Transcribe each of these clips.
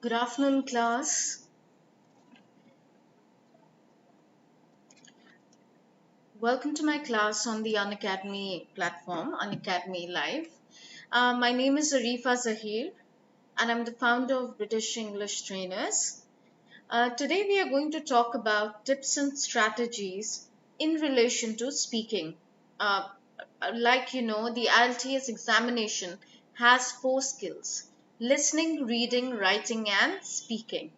Good afternoon, class. Welcome to my class on the Unacademy platform, Unacademy Live. My name is Arifa Zahir, and I'm the founder of British English Trainers. Today, we are going to talk about tips and strategies in relation to speaking. Uh, the IELTS examination has 4 skills: listening, reading, writing, and speaking.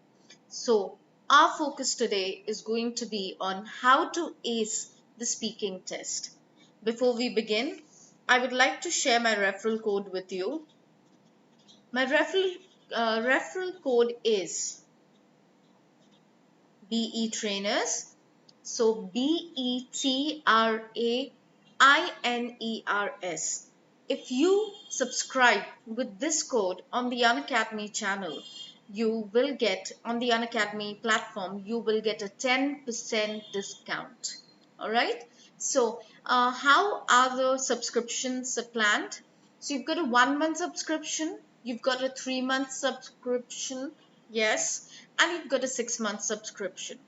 So, our focus today is going to be on how to ace the speaking test. Before we begin, I would like to share my referral code with you. My referral code is BE Trainers. So, BETRAINERS. If you subscribe with this code on the Unacademy channel, you will get on the Unacademy platform, you will get a 10% discount. All right. So, how are the subscriptions planned? So, you've got a 1 month subscription, you've got a 3 month subscription, yes, and you've got a 6 month subscription,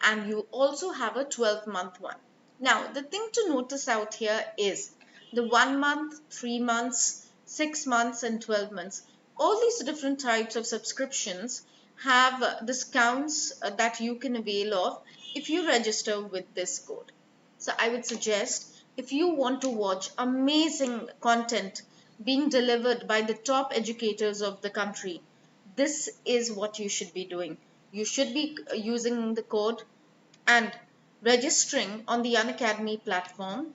and you also have a 12-month one. Now, the thing to notice out here is the 1 month, 3 months, 6 months, and 12 months. All these different types of subscriptions have discounts that you can avail of if you register with this code. So I would suggest, if you want to watch amazing content being delivered by the top educators of the country, this is what you should be doing. You should be using the code and registering on the Unacademy platform,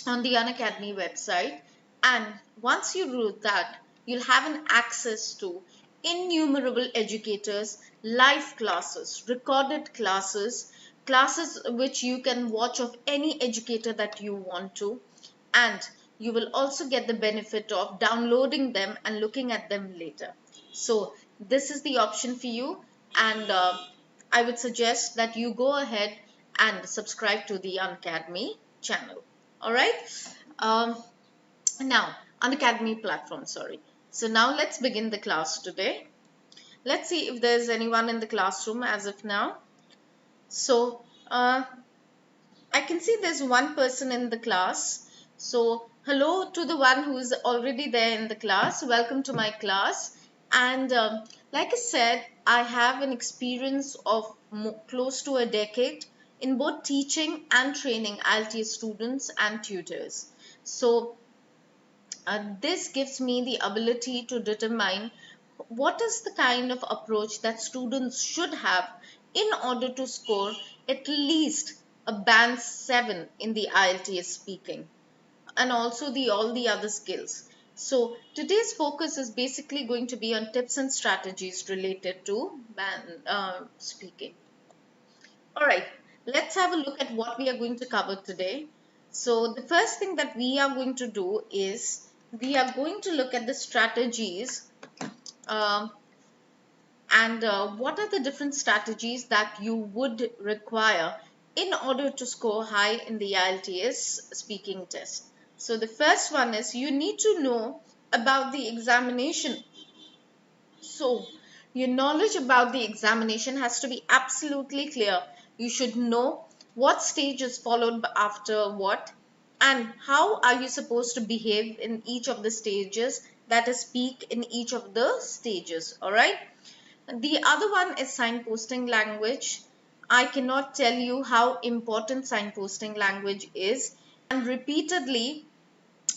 on the Unacademy website. And once you do that, you'll have an access to innumerable educators, live classes, recorded classes, classes which you can watch of any educator that you want to. And you will also get the benefit of downloading them and looking at them later. So this is the option for you, and I would suggest that you go ahead and subscribe to the Unacademy channel. All right. Um, Now, Unacademy platform, sorry. So now let's begin the class today. Let's see if there's anyone in the classroom as of now. So I can see there's one person in the class. So hello to the one who is already there in the class. Welcome to my class. And like I said, I have an experience of close to a decade in both teaching and training IELTS students and tutors. So this gives me the ability to determine what is the kind of approach that students should have in order to score at least a band 7 in the IELTS speaking, and also all the other skills. So today's focus is basically going to be on tips and strategies related to band speaking. All right, let's have a look at what we are going to cover today. So the first thing that we are going to do is we are going to look at the strategies, um, and what are the different strategies that you would require in order to score high in the IELTS speaking test. So the first one is you need to know about the examination. So your knowledge about the examination has to be absolutely clear. You should know what stage is followed after what, and how are you supposed to behave in each of the stages, that is, speak in each of the stages. All right. The other one is signposting language. I cannot tell you how important signposting language is, and repeatedly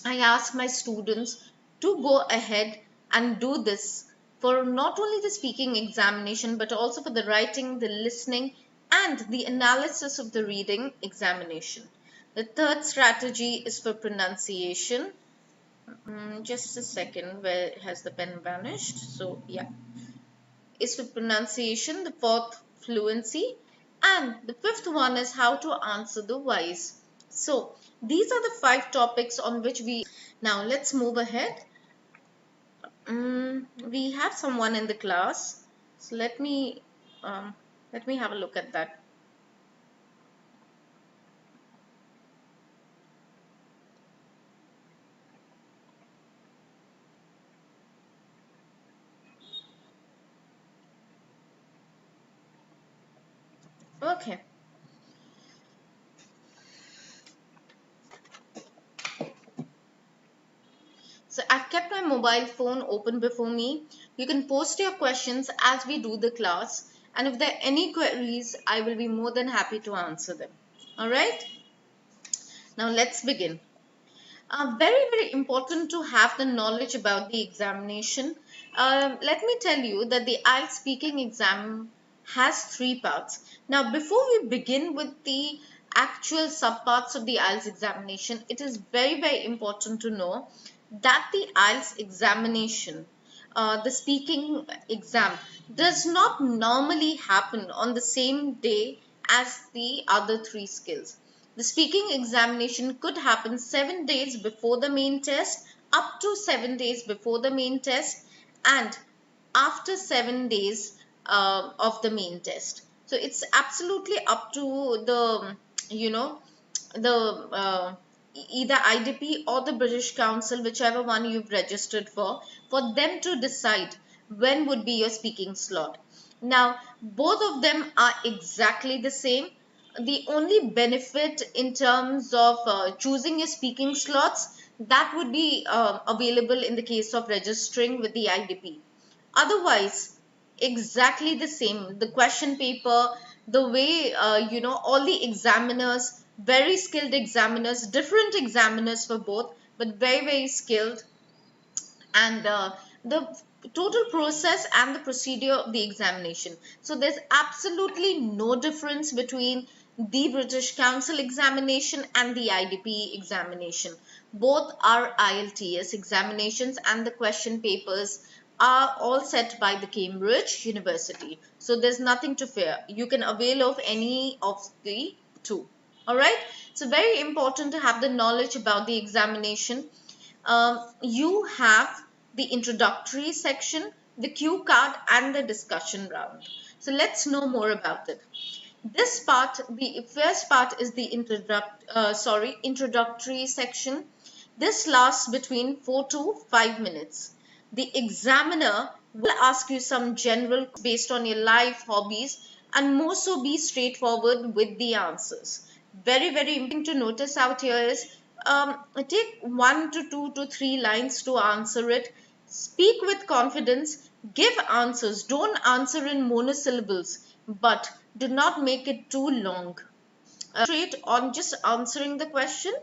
I ask my students to go ahead and do this for not only the speaking examination but also for the writing, the listening, and the analysis of the reading examination. The third strategy is for pronunciation. Just a second, where has the pen vanished? So yeah, is for pronunciation. The fourth, fluency, and the fifth one is how to answer the whys. So these are the 5 topics on which we now let's move ahead. We have someone in the class, so let me have a look at that. Okay. So I've kept my mobile phone open before me. You can post your questions as we do the class, and if there are any queries, I will be more than happy to answer them. All right. Now let's begin. Very important to have the knowledge about the examination. Let me tell you that the IELTS speaking exam has three parts. Now, before we begin with the actual subparts of the IELTS examination, it is very important to know that the IELTS examination, the speaking exam, does not normally happen on the same day as the other three skills. The speaking examination could happen 7 days before the main test, up to 7 days before the main test, and after 7 days of the main test. So it's absolutely up to the, you know, the either IDP or the British Council, whichever one you've registered for them to decide when would be your speaking slot. Now, both of them are exactly the same. The only benefit in terms of choosing your speaking slots, that would be available in the case of registering with the IDP. Otherwise, exactly the same. The question paper, the way, all the examiners, very skilled examiners, different examiners for both, but very skilled, and the total process and the procedure of the examination. So there's absolutely no difference between the British Council examination and the IDP examination. Both are IELTS examinations, and the question papers are all set by the Cambridge University. So there's nothing to fear. You can avail of any of the two. All right. So very important to have the knowledge about the examination. You have the introductory section, the cue card, and the discussion round. So let's know more about it. This part, the first part, is the introductory section. This lasts between 4 to 5 minutes. The examiner will ask you some general based on your life, hobbies, and more so be straightforward with the answers. Very important to notice out here is take 1 to 2 to 3 lines to answer it. Speak with confidence, give answers. Don't answer in monosyllables, but do not make it too long. Straight on just answering the question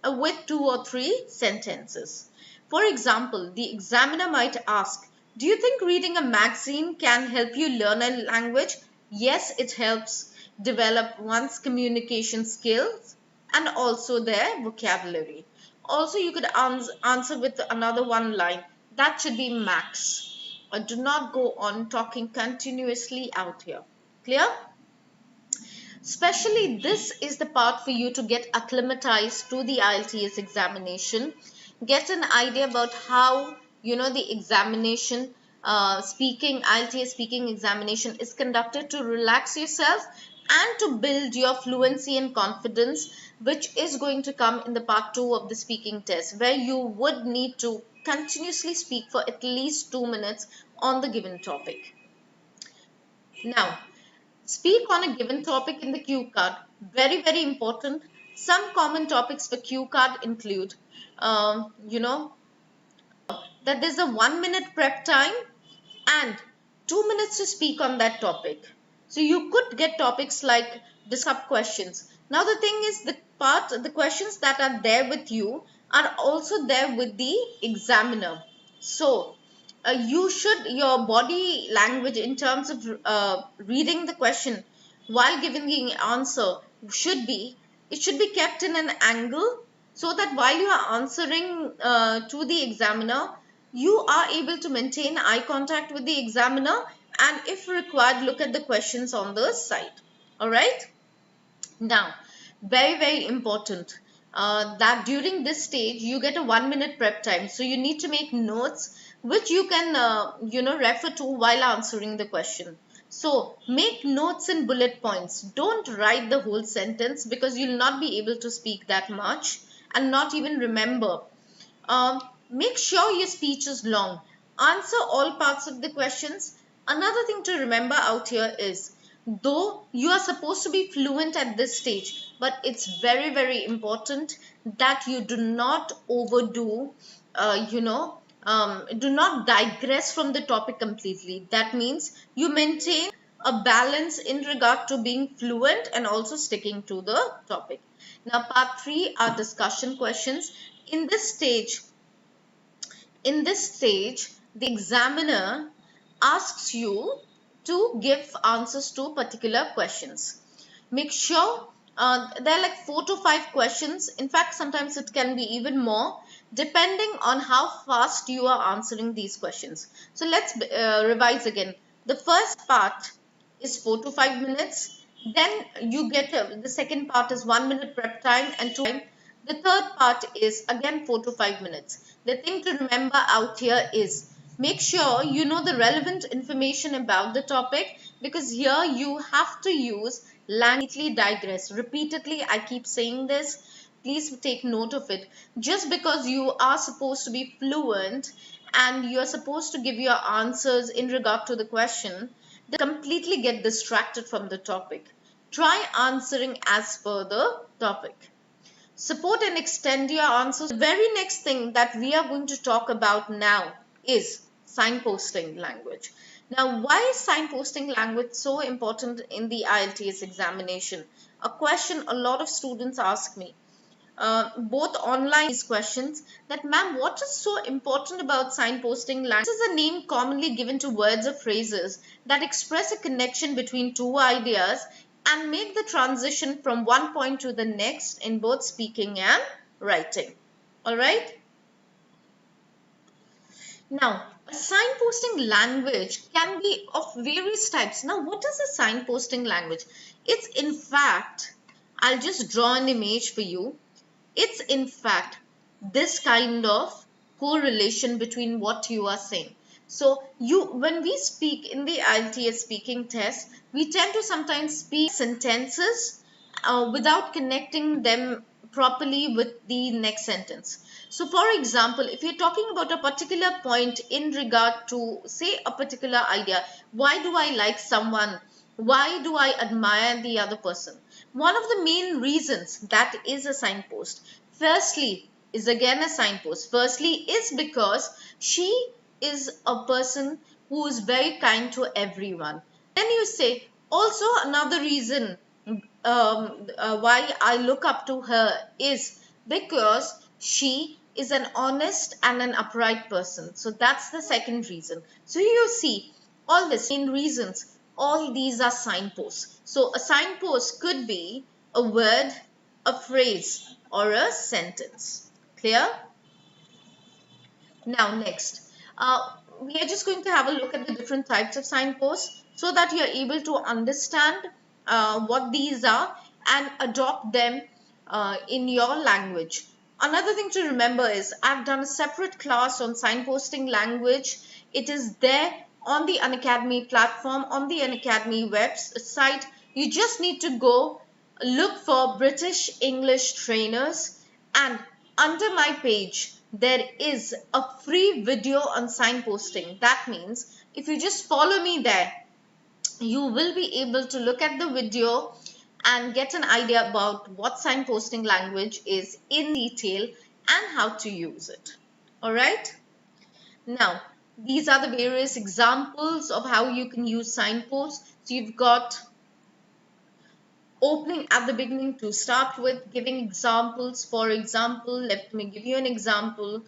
with 2 or 3 sentences. For example, the examiner might ask, do you think reading a magazine can help you learn a language? Yes, it helps develop one's communication skills and also their vocabulary. Also, you could answer with another one line. That should be max. Do not go on talking continuously out here. Clear? Especially this is the part for you to get acclimatized to the IELTS examination, get an idea about how the examination IELTS speaking examination is conducted, to relax yourself and to build your fluency and confidence, which is going to come in the part 2 of the speaking test, where you would need to continuously speak for at least 2 minutes on the given topic. Now, speak on a given topic in the cue card. Very important. Some common topics for cue card include, that there's a 1 minute prep time and 2 minutes to speak on that topic. So you could get topics like the sub questions. Now the thing is, the questions that are there with you are also there with the examiner. So your body language in terms of reading the question while giving the answer should be kept in an angle, so that while you are answering to the examiner, you are able to maintain eye contact with the examiner, and if required, look at the questions on the side. All right. Now, very important that during this stage you get a 1 minute prep time. So you need to make notes which you can refer to while answering the question. So make notes in bullet points. Don't write the whole sentence, because you'll not be able to speak that much and not even remember. Make sure your speech is long. Answer all parts of the questions. Another thing to remember out here is though you are supposed to be fluent at this stage, but it's very, very important that you do not overdo, do not digress from the topic completely. That means you maintain a balance in regard to being fluent and also sticking to the topic. Now, part 3 are discussion questions. In this stage, the examiner asks you to give answers to particular questions. Make sure there are like 4 to 5 questions. In fact, sometimes it can be even more, depending on how fast you are answering these questions. So let's revise again. The first part is 4 to 5 minutes. Then you get the second part is 1 minute prep time and 2 time. The third part is again 4 to 5 minutes. The thing to remember out here is make sure you know the relevant information about the topic, because here you have to use language digress. Repeatedly, I keep saying this. Please take note of it. Just because you are supposed to be fluent and you are supposed to give your answers in regard to the question, they completely get distracted from the topic. Try answering as per the topic. Support and extend your answers. The very next thing that we are going to talk about now is signposting language. Now, why is signposting language so important in the IELTS examination? A question a lot of students ask me. Both online these questions that, ma'am, what is so important about signposting language? This is a name commonly given to words or phrases that express a connection between two ideas and make the transition from one point to the next in both speaking and writing. All right. Now, a signposting language can be of various types. Now, what is a signposting language? It's in fact, I'll just draw an image for you. It's in fact this kind of correlation between what you are saying. So when we speak in the IELTS speaking test, we tend to sometimes speak sentences without connecting them properly with the next sentence. So for example, if you're talking about a particular point in regard to, say, a particular idea, why do I like someone? Why do I admire the other person? One of the main reasons that is a signpost, firstly, is again a signpost. Firstly is because she is a person who is very kind to everyone. Then you say, also another reason why I look up to her is because she is an honest and an upright person. So that's the second reason. So you see, all these main reasons, all these are signposts. So a signpost could be a word, a phrase, or a sentence. Clear? Now next, we are just going to have a look at the different types of signposts so that you are able to understand what these are and adopt them in your language. Another thing to remember is I've done a separate class on signposting language. It is there on the Unacademy platform, on the Unacademy website. You just need to go look for British English trainers, and under my page there is a free video on signposting. That means if you just follow me there, you will be able to look at the video and get an idea about what signposting language is in detail and how to use it. All right. Now, these are the various examples of how you can use signposts. So you've got opening at the beginning to start with, giving examples. For example, let me give you an example.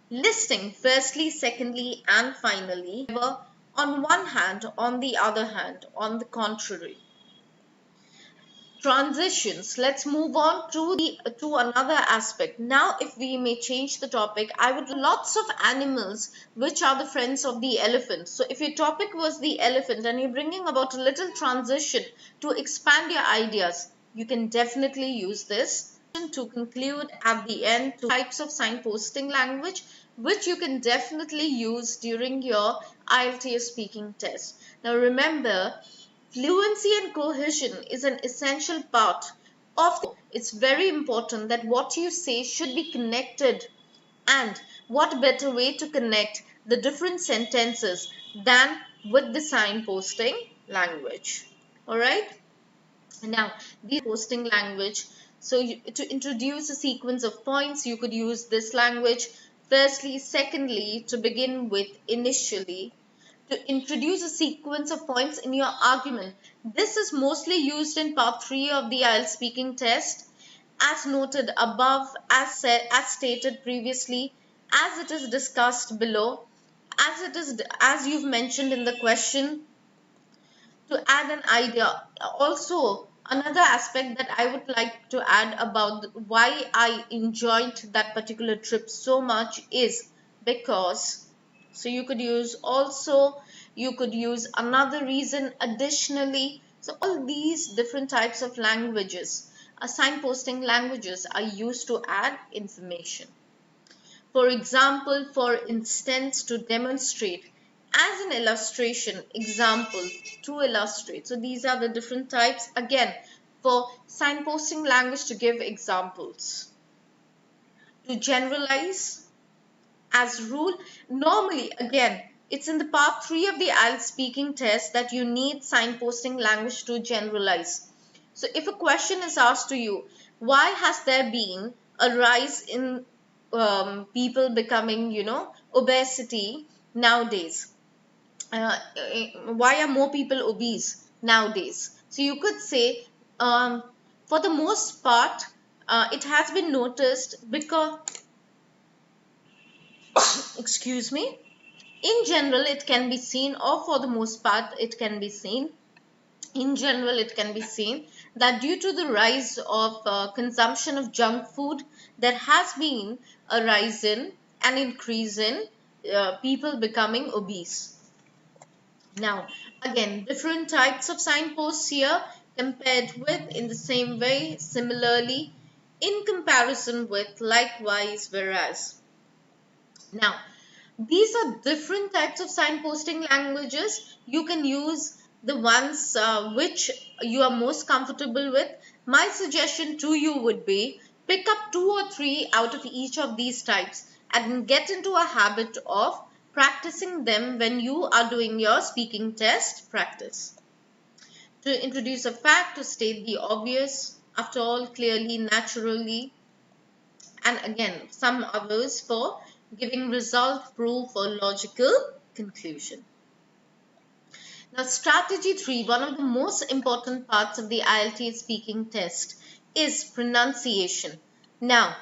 Listing firstly, secondly, and finally. On one hand, on the other hand, on the contrary. Transitions. Let's move on to another aspect. Now, if we may change the topic, I would lots of animals which are the friends of the elephant. So if your topic was the elephant and you're bringing about a little transition to expand your ideas, you can definitely use this. To conclude at the end, two types of signposting language which you can definitely use during your IELTS speaking test. Now remember, fluency and cohesion is an essential part of it's very important that what you say should be connected, and what better way to connect the different sentences than with the signposting language. All right. Now, the posting language. So to introduce a sequence of points, you could use this language. Firstly, secondly, to begin with, initially, to introduce a sequence of points in your argument. This is mostly used in part 3 of the IELTS speaking test. As noted above, as stated previously, as it is discussed below, as you've mentioned in the question, to add an idea. Also, another aspect that I would like to add about why I enjoyed that particular trip so much is because, so you could use also, you could use another reason additionally. So all these different types of languages, signposting languages, are used to add information. For example, for instance, to demonstrate, as an illustration, example, to illustrate. So these are the different types. Again, for signposting language, to give examples. To generalize, as rule, normally, again, it's in the part 3 of the IELTS speaking test that you need signposting language to generalize. So if a question is asked to you, why has there been a rise in people becoming, obesity nowadays? Why are more people obese nowadays? So you could say, for the most part, it has been noticed because, excuse me, in general, it can be seen, or for the most part, it can be seen. In general, it can be seen that due to the rise of consumption of junk food, there has been a rise in an increase in people becoming obese. Now, again, different types of signposts here compared with, in the same way, similarly, in comparison with, likewise, whereas. Now, these are different types of signposting languages. You can use the ones which you are most comfortable with. My suggestion to you would be pick up 2 or 3 out of each of these types and get into a habit of practicing them when you are doing your speaking test practice. To introduce a fact, to state the obvious, after all, clearly, naturally, and again, some others for giving result, proof, or logical conclusion. Now, strategy 3, one of the most important parts of the IELTS speaking test is pronunciation. Now,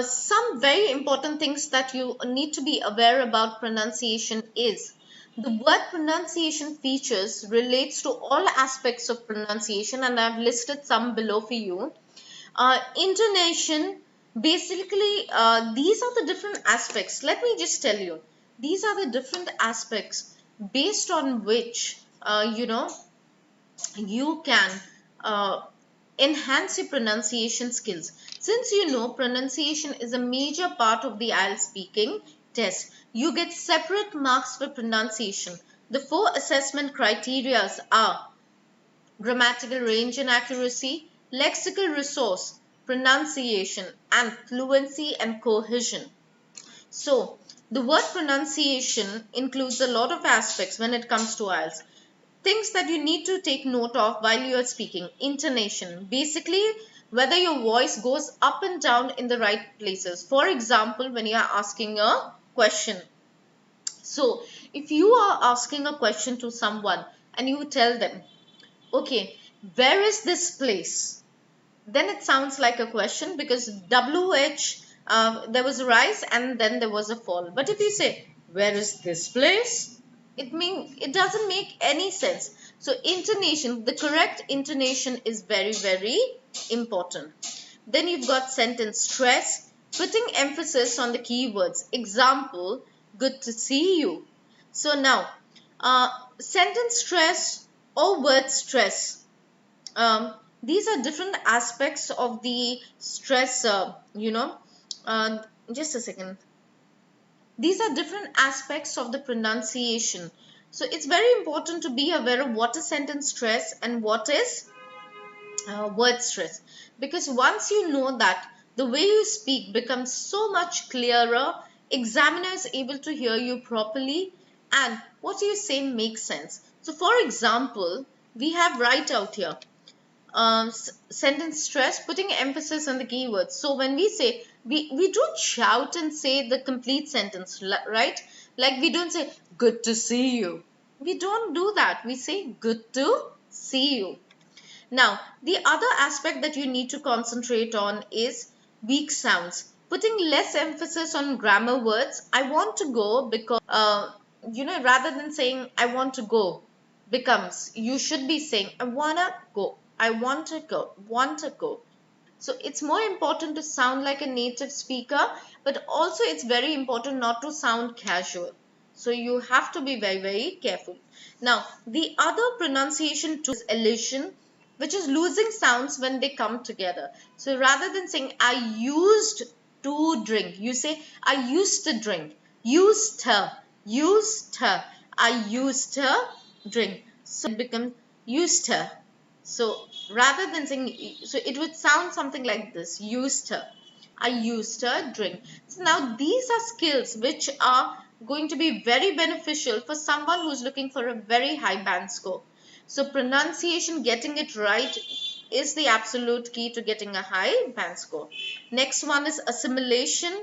some very important things that you need to be aware about pronunciation is the word pronunciation features relates to all aspects of pronunciation, and I've listed some below for you. Intonation, basically, these are the different aspects. Let me just tell you, these are the different aspects based on which, you can enhance your pronunciation skills. Since pronunciation is a major part of the IELTS speaking test, you get separate marks for pronunciation. The 4 assessment criteria are grammatical range and accuracy, lexical resource, pronunciation, and fluency and cohesion. So, the word pronunciation includes a lot of aspects when it comes to IELTS. Things that you need to take note of while you are speaking. Intonation, basically whether your voice goes up and down in the right places. For example, when you are asking a question. So, if you are asking a question to someone and you tell them, okay, where is this place? Then it sounds like a question because WH, there was a rise and then there was a fall. But if you say, where is this place? It doesn't make any sense. So intonation, the correct intonation is very, very important. Then you've got sentence stress, putting emphasis on the keywords. Example, good to see you. So now, sentence stress or word stress. These are different aspects of the stress, just a second. These are different aspects of the pronunciation. So it's very important to be aware of what is sentence stress and what is word stress. Because once you know that, the way you speak becomes so much clearer, examiner is able to hear you properly, and what you say makes sense. So for example, we have right out here. Sentence stress, putting emphasis on the keywords. So when we say, we don't shout and say the complete sentence, right? Like we don't say good to see you. We don't do that. We say good to see you. Now, the other aspect that you need to concentrate on is weak sounds. Putting less emphasis on grammar words. I want to go because, rather than saying I want to go, becomes, you should be saying I wanna go, I want to go, want to go. So it's more important to sound like a native speaker, but also it's very important not to sound casual. So you have to be very, very careful. Now, the other pronunciation tool is elision, which is losing sounds when they come together. So rather than saying I used to drink, you say I used to drink, used her, I used her drink. So it becomes used her. So rather than saying, so it would sound something like this, used her, I used her drink. So now these are skills which are going to be very beneficial for someone who's looking for a very high band score. So pronunciation, getting it right is the absolute key to getting a high band score. Next one is assimilation.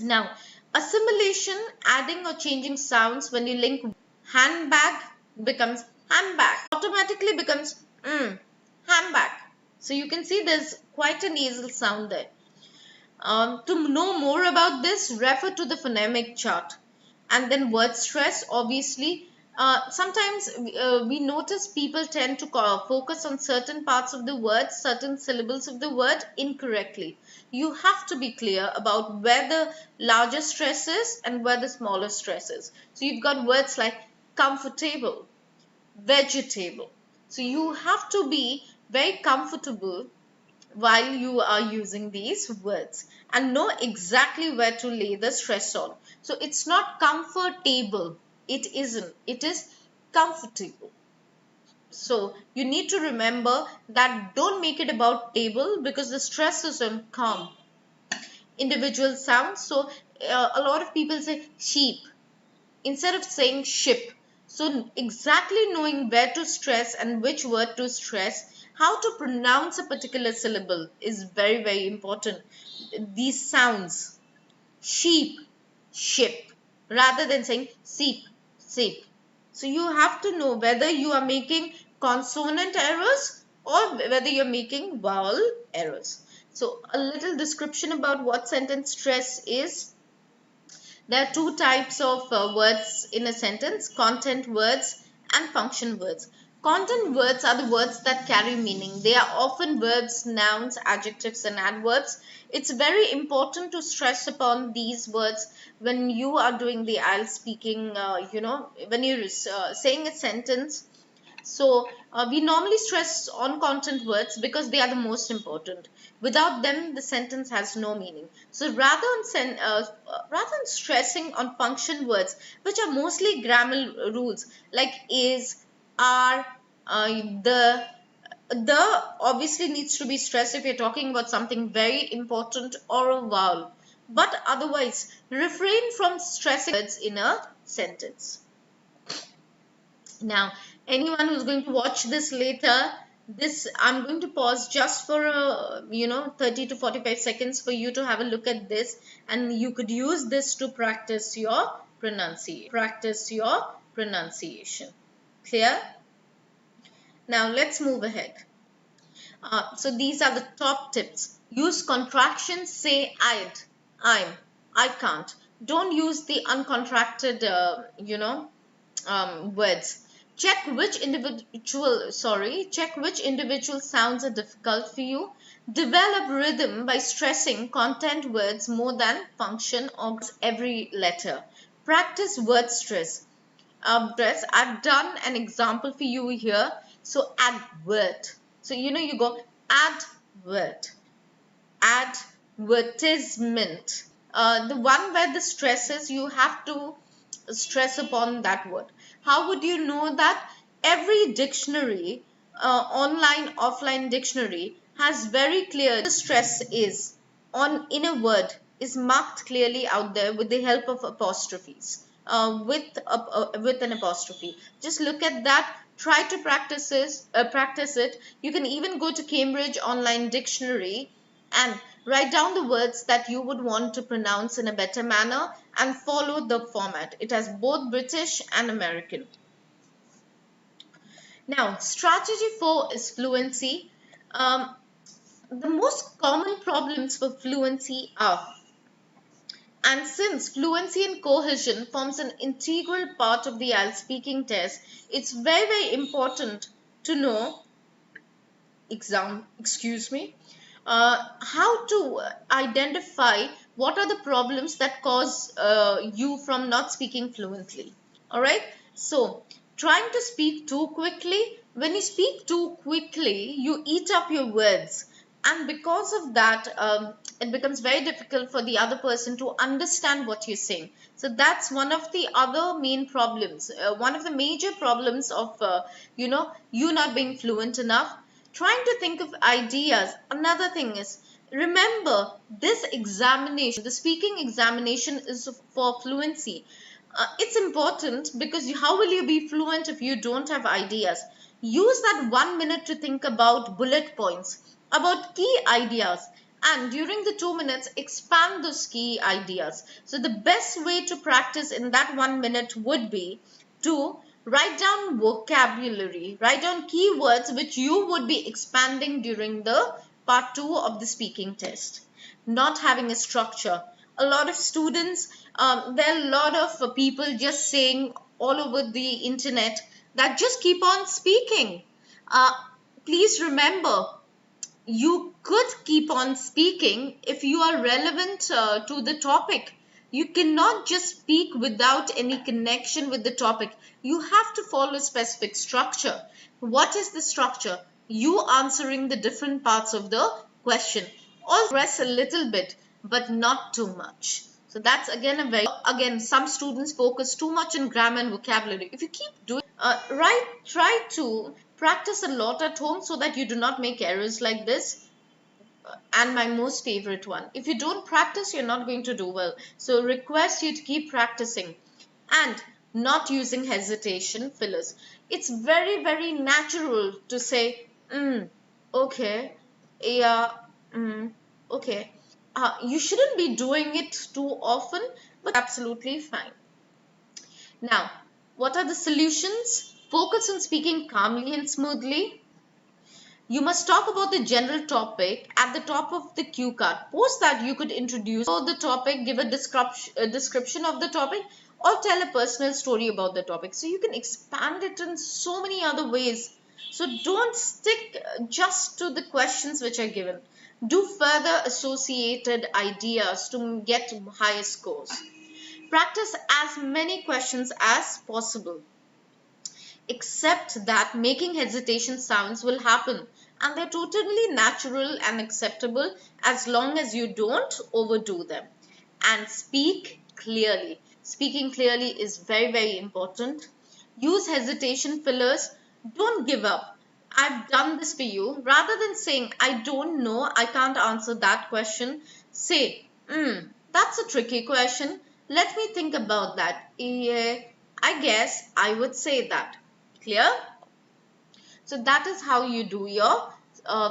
Now, assimilation, adding or changing sounds when you link handbag becomes handbag, automatically becomes handbag. So you can see there's quite a nasal sound there. To know more about this, refer to the phonemic chart. And then word stress, obviously. Sometimes we notice people tend to focus on certain parts of the word, certain syllables of the word incorrectly. You have to be clear about where the larger stress is and where the smaller stress is. So you've got words like comfortable, vegetable. So you have to be very comfortable while you are using these words and know exactly where to lay the stress on. So it's not comfortable. It isn't. It is comfortable. So you need to remember that don't make it about table because the stress is on calm. Individual sounds. So a lot of people say sheep instead of saying ship. So exactly knowing where to stress and which word to stress, how to pronounce a particular syllable is very, very important. These sounds, sheep, ship, rather than saying sheep, sheep. So you have to know whether you are making consonant errors or whether you're making vowel errors. So a little description about what sentence stress is. There are two types of words in a sentence, content words and function words. Content words are the words that carry meaning. They are often verbs, nouns, adjectives and adverbs. It's very important to stress upon these words when you are doing the IELTS speaking, when you're saying a sentence. So we normally stress on content words because they are the most important. Without them, the sentence has no meaning. So rather than stressing on function words, which are mostly grammar rules like is, are, the obviously needs to be stressed if you're talking about something very important or a vowel. But otherwise, refrain from stressing words in a sentence. Now, anyone who's going to watch this later, I'm going to pause just for 30 to 45 seconds for you to have a look at this, and you could use this to practice your pronunciation. Clear? Now let's move ahead. So these are the top tips. Use contractions. Say I'd, I'm, I can't. Don't use the uncontracted words. Check which individual sounds are difficult for you. Develop rhythm by stressing content words more than function or every letter. Practice word stress. I've done an example for you here. So advert. So you go advert, advertisement. The one where the stress is, you have to stress upon that word. How would you know that? Every dictionary, online, offline dictionary, has very clear the stress is in a word is marked clearly out there with the help of apostrophes, with an apostrophe. Just look at that. Try to practice it. You can even go to Cambridge Online Dictionary and write down the words that you would want to pronounce in a better manner and follow the format. It has both British and American. Now, strategy 4 is fluency. The most common problems for fluency are, and since fluency and cohesion forms an integral part of the IELTS speaking test, it's very, very important to know how to identify what are the problems that cause you from not speaking fluently. All right. So, trying to speak too quickly. When you speak too quickly, you eat up your words. And because of that, it becomes very difficult for the other person to understand what you're saying. So that's one of the other main problems. One of the major problems of, you not being fluent enough. Trying to think of ideas. Another thing is, remember, this examination, the speaking examination, is for fluency. It's important because how will you be fluent if you don't have ideas? Use that 1 minute to think about bullet points, about key ideas, and during the 2 minutes, expand those key ideas. So the best way to practice in that 1 minute would be to write down vocabulary, write down keywords which you would be expanding during the part 2 of the speaking test. Not having a structure. A lot of students, there are a lot of people just saying all over the internet that just keep on speaking. Please remember, you could keep on speaking if you are relevant to the topic. You cannot just speak without any connection with the topic. You have to follow a specific structure. What is the structure? You answering the different parts of the question. Also rest a little bit, but not too much. So that's again some students focus too much on grammar and vocabulary. If you keep doing try to practice a lot at home so that you do not make errors like this. And my most favorite one, if you don't practice, you're not going to do well. So request you to keep practicing and not using hesitation fillers. It's very, very natural to say okay, yeah, okay. You shouldn't be doing it too often, but absolutely fine. Now, what are the solutions? Focus on speaking calmly and smoothly. You must talk about the general topic at the top of the cue card. Post that, you could introduce the topic, give a description of the topic, or tell a personal story about the topic. So you can expand it in so many other ways. So don't stick just to the questions which are given. Do further associated ideas to get higher scores. Practice as many questions as possible. Accept that making hesitation sounds will happen, and they're totally natural and acceptable as long as you don't overdo them. And speak clearly. Speaking clearly is very, very important. Use hesitation fillers. Don't give up. I've done this for you. Rather than saying, I don't know, I can't answer that question, say, that's a tricky question. Let me think about that. Yeah, I guess I would say that. Clear? So that is how you do your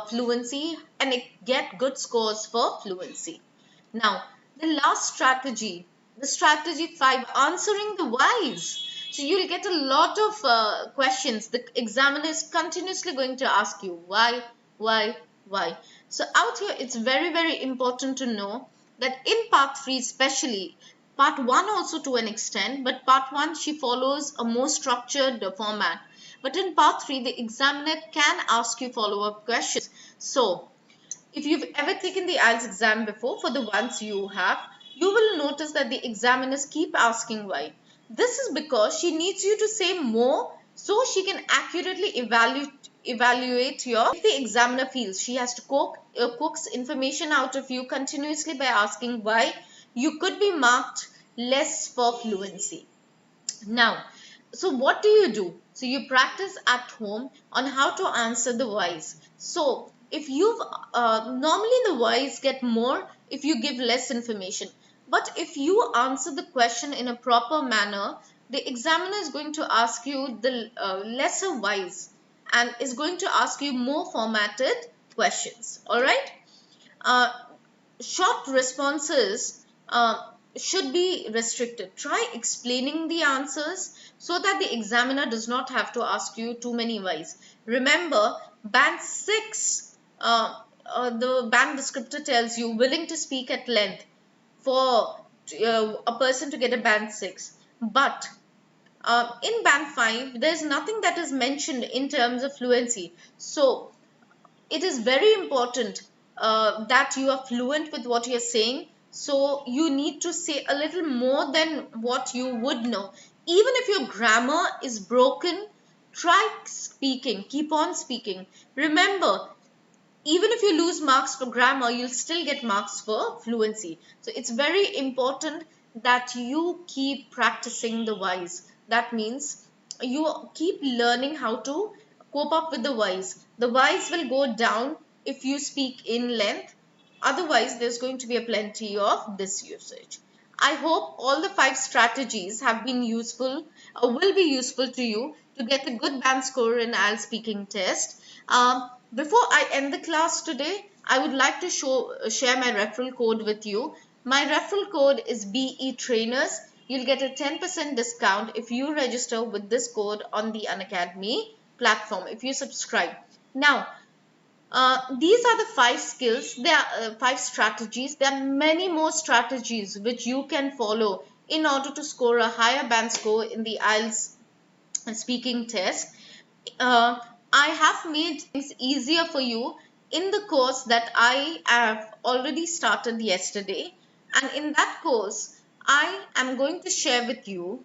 fluency and get good scores for fluency. Now, the last strategy, the strategy 5, answering the whys. So you'll get a lot of questions. The examiner is continuously going to ask you why. So out here, it's very, very important to know that in part 3 especially, part 1 also to an extent, but part 1 she follows a more structured format. But in part 3, the examiner can ask you follow-up questions. So if you've ever taken the IELTS exam before, for the ones you have, you will notice that the examiners keep asking why. This is because she needs you to say more so she can accurately evaluate your. If the examiner feels she has to coax information out of you continuously by asking why, you could be marked less for fluency. Now, so what do? So you practice at home on how to answer the whys. So if you've normally the whys get more if you give less information. But if you answer the question in a proper manner, the examiner is going to ask you the lesser wise and is going to ask you more formatted questions. All right. Uh, Short responses should be restricted. Try explaining the answers so that the examiner does not have to ask you too many whys. Remember, band 6, the band descriptor tells you willing to speak at length for a person to get a band 6. But in band 5, there's nothing that is mentioned in terms of fluency. So it is very important that you are fluent with what you're saying. So you need to say a little more than what you would know. Even if your grammar is broken, try speaking. Keep on speaking. Remember, even if you lose marks for grammar, you'll still get marks for fluency. So it's very important that you keep practicing the whys. That means you keep learning how to cope up with the whys. The whys will go down if you speak in length. Otherwise, there's going to be a plenty of this usage. I hope all the 5 strategies have been useful or will be useful to you to get a good band score in IELTS speaking test. Before I end the class today, I would like to share my referral code with you. My referral code is BE Trainers. You'll get a 10% discount if you register with this code on the Unacademy platform, if you subscribe. Now, these are the 5 skills. There are 5 strategies. There are many more strategies which you can follow in order to score a higher band score in the IELTS speaking test. I have made things easier for you in the course that I have already started yesterday. And in that course, I am going to share with you